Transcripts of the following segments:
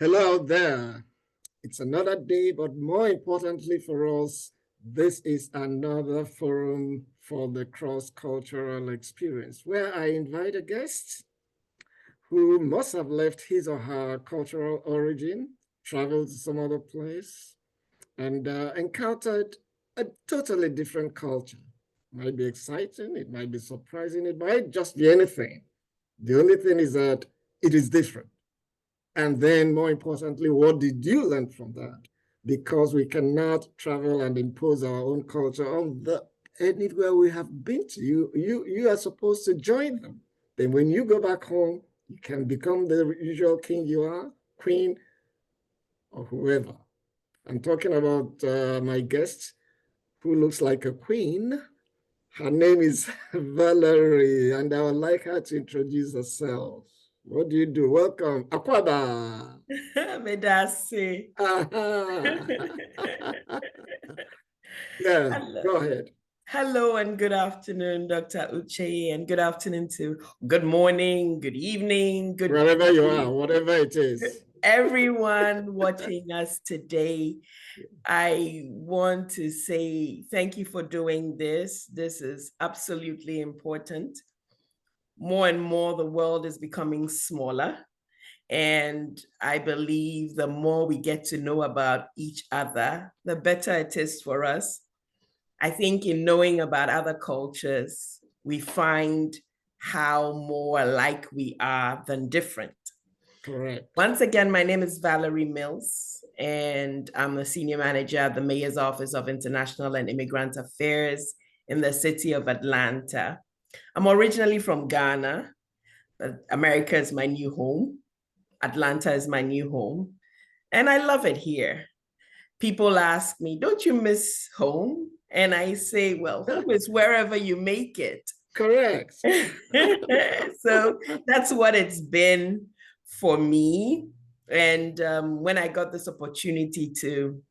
Hello out there. It's another day, but more importantly for us, this is another forum for the cross-cultural experience where I invite a guest who must have left his or her cultural origin, traveled to some other place, and encountered a totally different culture. It might be exciting, it might be surprising, it might just be anything. The only thing is that it is different. And then, more importantly, what did you learn from that? Because we cannot travel and impose our own culture on anywhere we have been to. You are supposed to join them. Then when you go back home, you can become the usual king you are, queen, or whoever. I'm talking about my guest who looks like a queen. Her name is Valerie, and I would like her to introduce herself. What do you do? Welcome. Akwaba. Medasi. Yeah, Hello. go ahead. Hello and good afternoon, Dr. Uche, and good afternoon to good morning, good evening, good wherever you are, whatever it is. Everyone watching us today. I want to say thank you for doing this. This is absolutely important. More and more, the world is becoming smaller. And I believe the more we get to know about each other, the better it is for us. I think in knowing about other cultures, we find how more alike we are than different. Correct. Once again, my name is Valerie Mill, and I'm the Senior Manager at the Mayor's Office of International and Immigrant Affairs in the city of Atlanta. I'm originally from Ghana, but America is my new home. Atlanta is my new home, and I love it here. People ask me, don't you miss home? And I say, well, home is wherever you make it. Correct. So that's what it's been for me. And when I got this opportunity to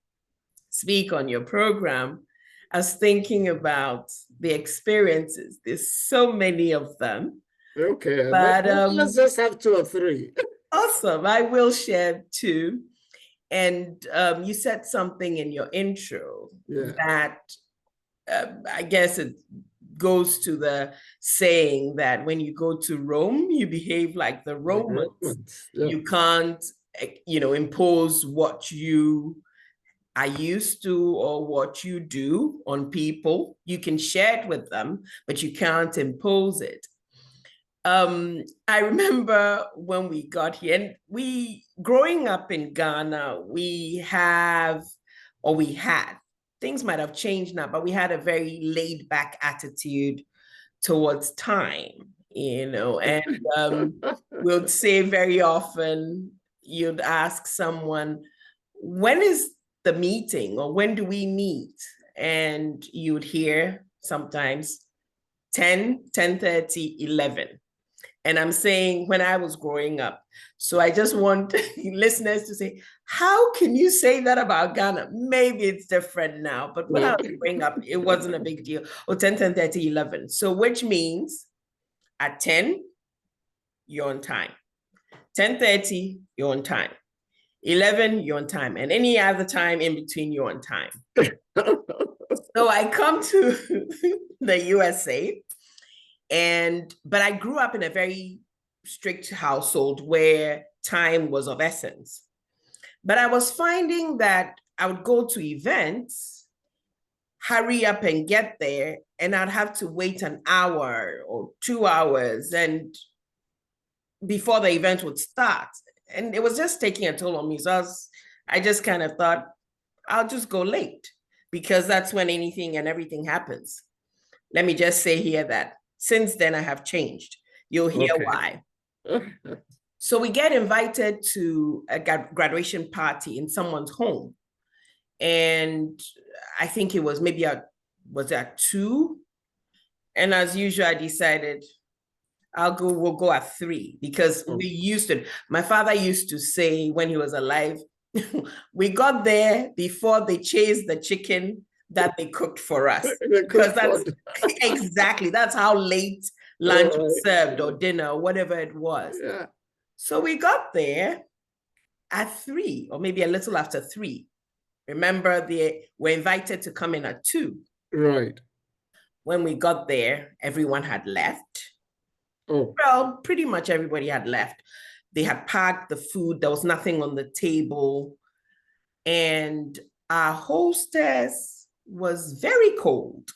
speak on your program, I was thinking about the experiences. There's so many of them. Okay, but let's just have 2 or 3. Awesome. I will share 2. And you said something in your intro that I guess it goes to the saying that when you go to Rome, you behave like the Romans. Yeah. You can't, impose what you are used to or what you do on people. You can share it with them, but you can't impose it. I remember when we got here, and growing up in Ghana, we had, things might have changed now, but we had a very laid back attitude towards time, and we'll say very often, you'd ask someone, when is the meeting or when do we meet? And you'd hear sometimes 10, 10:30, 11. And I'm saying when I was growing up. So I just want listeners to say, how can you say that about Ghana? Maybe it's different now, but when I was growing up, it wasn't a big deal. Or 10, 10:30, 11. So which means at 10, you're on time. 10:30, you're on time. 11, you're on time. And any other time in between, you're on time. So I come to the USA. But I grew up in a very strict household where time was of essence. But I was finding that I would go to events, hurry up and get there, and I'd have to wait an hour or 2 hours and before the event would start. And it was just taking a toll on me. So I just kind of thought, I'll just go late because that's when anything and everything happens. Let me just say here that since then, I have changed. You'll hear why. So we get invited to a graduation party in someone's home. And I think it was maybe was at 2. And as usual, I decided we'll go at 3 because we used to, my father used to say when he was alive, we got there before they chased the chicken that they cooked for us. Because that's how late lunch was served or dinner or whatever it was. Yeah. So we got there at 3 or maybe a little after 3. Remember, they were invited to come in at 2. Right. When we got there, everyone had left. Oh. Well, pretty much everybody had left. They had packed the food. There was nothing on the table. And our hostess was very cold.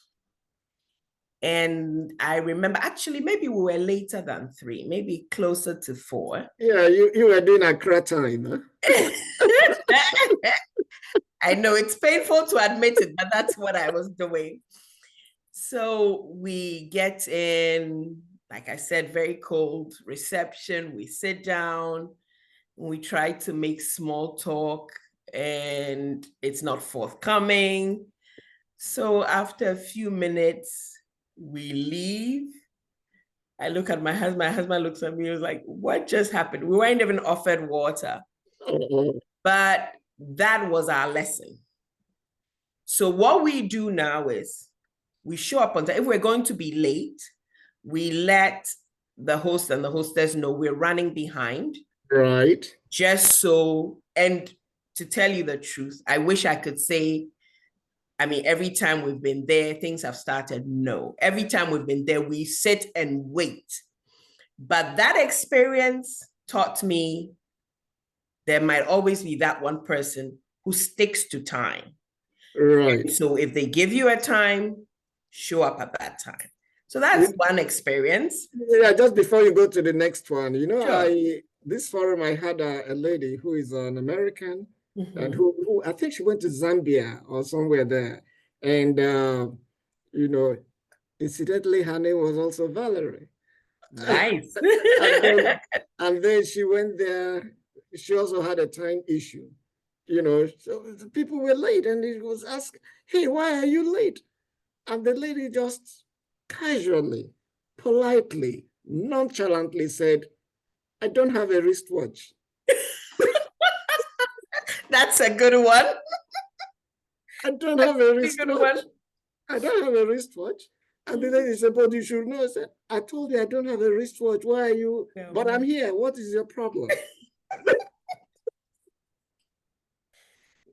And I remember, actually, maybe we were later than 3, maybe closer to 4. Yeah, you were doing Accra time, huh? I know it's painful to admit it, but that's what I was doing. So we get in, like I said, very cold reception. We sit down, we try to make small talk, and it's not forthcoming. So after a few minutes, we leave. I look at my husband looks at me, he was like, what just happened? We weren't even offered water. But that was our lesson. So what we do now is we show up on time. If we're going to be late, we let the host and the hostess know we're running behind. Right. Just so, and to tell you the truth, I wish I could say, I mean, every time we've been there, things have started. No, every time we've been there, we sit and wait. But that experience taught me there might always be that one person who sticks to time. Right. And so if they give you a time, show up at that time. So that's one experience. Yeah, just before you go to the next one, Sure. This forum, I had a lady who is an American, and who I think she went to Zambia or somewhere there. And, incidentally, her name was also Valerie. Nice. and then she went there. She also had a time issue, so the people were late, and he was asked, hey, why are you late? And the lady just casually, politely, nonchalantly said, I don't have a wristwatch. That's a good one. I don't have a wristwatch. I don't have a wristwatch. And the lady said, but you should know. I said, I told you I don't have a wristwatch. Why are you? But I'm here. What is your problem?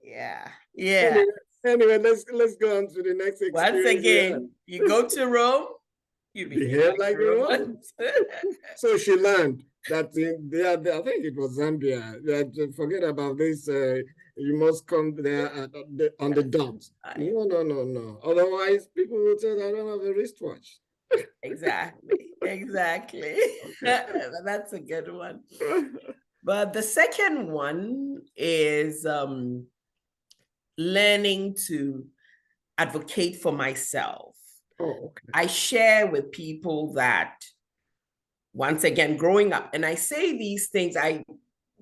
Yeah. Yeah. Anyway, let's go on to the next experience. Once again, you go to Rome, you behave like Rome. So she learned that I think it was Zambia, that forget about this, you must come there on the dot. No. Otherwise, people will say, I don't have a wristwatch. Exactly. That's a good one. But the second one is learning to advocate for myself. Oh, okay. I share with people that, once again, growing up, and I say these things, I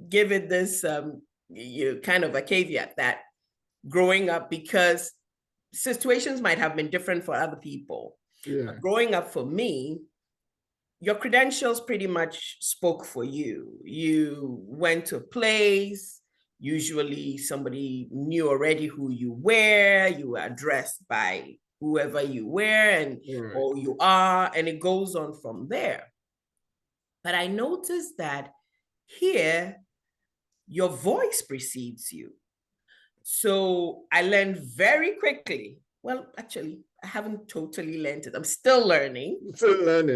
give it this kind of a caveat that growing up, because situations might have been different for other people. Yeah. Growing up for me, your credentials pretty much spoke for you. You went to a place, usually somebody knew already who you were, you were addressed by whoever you were and or you are, and it goes on from there. But I noticed that here, your voice precedes you. So I learned very quickly. Well, actually, I haven't totally learned it. I'm still learning.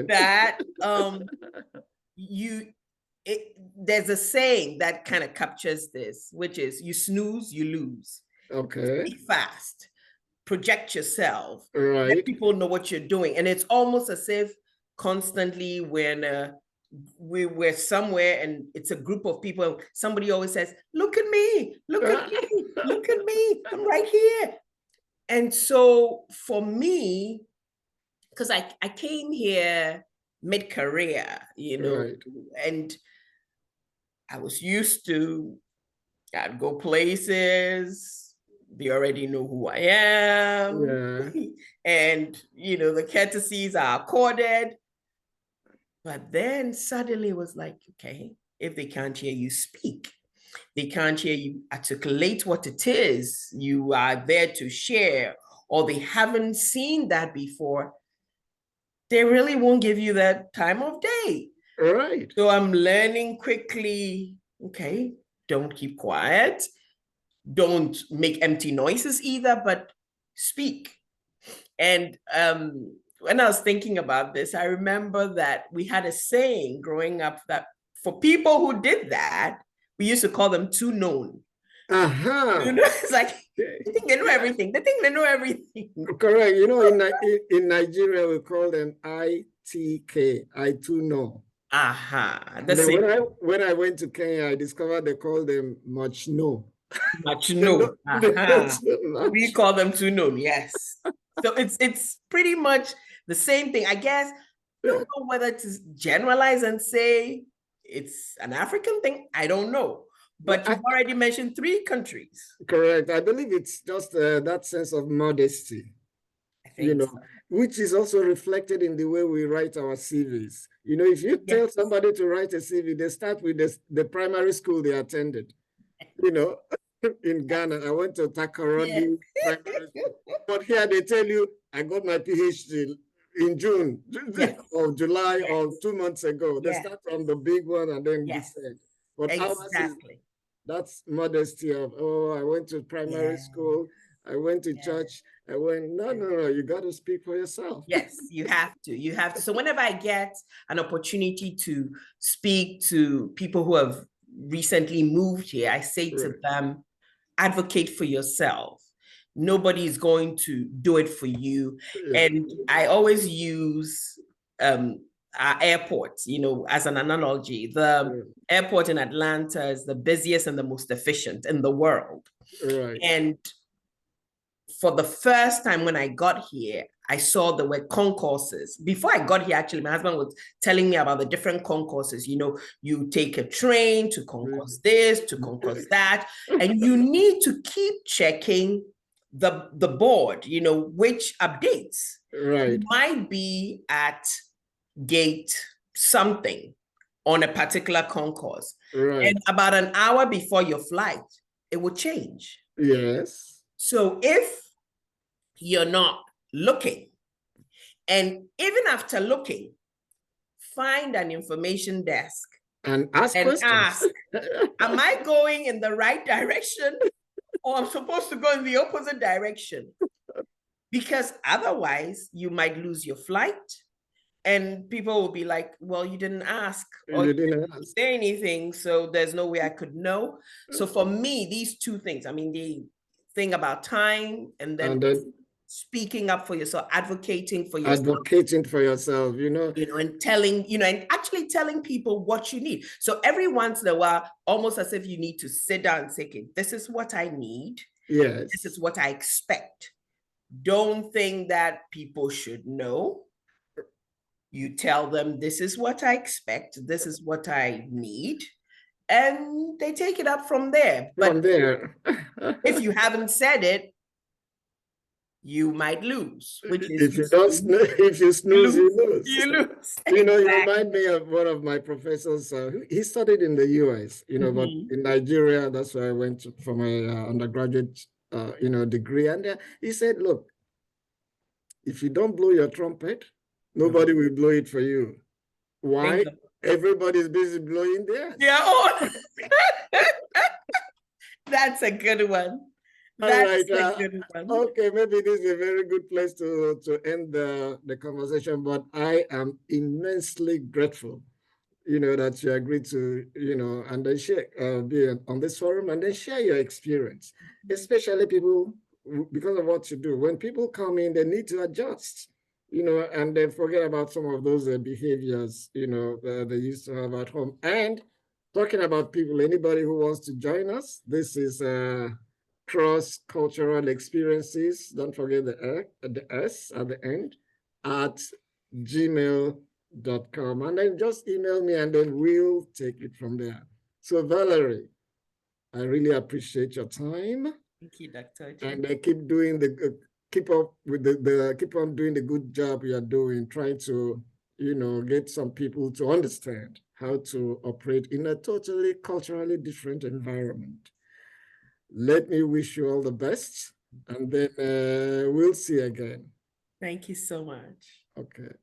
That there's a saying that kind of captures this, which is you snooze, you lose. Okay. Be fast. Project yourself. Right. Let people know what you're doing. And it's almost as if constantly when we're somewhere and it's a group of people, somebody always says, look at me, look at me, look at me, I'm right here. And so for me, because I came here mid-career, right. And I was used to, I'd go places, they already know who I am. Yeah. And, the courtesies are accorded. But then suddenly it was like, okay, if they can't hear you speak, they can't hear you articulate what it is you are there to share, or they haven't seen that before, they really won't give you that time of day. Right. So I'm learning quickly, okay, don't keep quiet, don't make empty noises either, but speak. And when I was thinking about this, I remember that we had a saying growing up that for people who did that, we used to call them too known. You know, it's like they think they know everything. They think they know everything. Correct. You know, in Nigeria, we call them ITK, I too know. And then when I went to Kenya, I discovered they call them much know. Much know. We call them too known, yes. So it's pretty much the same thing. I guess I don't know whether to generalize and say it's an African thing. I don't know. But you've already mentioned 3 countries. Correct. I believe it's just that sense of modesty, which is also reflected in the way we write our CVs. You know, if you tell somebody to write a CV, they start with the primary school they attended. You know, in Ghana, I went to Takoradi primary school. But here they tell you, I got my PhD in June or July or 2 months ago. They start from the big one and then descend. But exactly. That's modesty of, I went to primary school, I went to church, I went, no, you got to speak for yourself. Yes, you have to. So whenever I get an opportunity to speak to people who have recently moved here, I say to them, advocate for yourself. Nobody is going to do it for you. And I always use our airport, as an analogy. The airport in Atlanta is the busiest and the most efficient in the world. And for the first time when I got here, I saw there were concourses. Before I got here, actually, my husband was telling me about the different concourses. You take a train to concourse this, to concourse that, and you need to keep checking the board, which updates. You might be at gate something on a particular concourse. And about an hour before your flight, it will change. Yes. So if you're not looking, and even after looking, find an information desk and ask questions. Am I going in the right direction or I'm supposed to go in the opposite direction? Because otherwise you might lose your flight and people will be like, well, you didn't ask or you didn't say anything, so there's no way I could know. So for me, these 2 things, the thing about time and then speaking up for yourself, advocating for yourself. And telling, and actually telling people what you need. So every once in a while, almost as if you need to sit down and say, okay, this is what I need. Yes. This is what I expect. Don't think that people should know. You tell them, this is what I expect. This is what I need. And they take it up from there. But if you haven't said it, you might lose. Which is if you snooze, you lose. You lose. You remind me of one of my professors. He studied in the US, but in Nigeria, that's where I went for my undergraduate, degree. And he said, look, if you don't blow your trumpet, nobody will blow it for you. Why? Everybody's busy blowing theirs. Yeah. That's a good one. That's a good one. Okay, maybe this is a very good place to end the conversation, but I am immensely grateful, that you agreed to, and then share, be on this forum and then share your experience, especially people, because of what you do. When people come in, they need to adjust, and then forget about some of those behaviors, they used to have at home. And talking about people, anybody who wants to join us, this is cross-cultural experiences. Don't forget the S at the end, at gmail.com. And then just email me and then we'll take it from there. So Valerie, I really appreciate your time. Thank you, Dr. And I keep doing keep on doing the good job you are doing, trying to, get some people to understand how to operate in a totally culturally different environment. Let me wish you all the best, and then we'll see again. Thank you so much. Okay.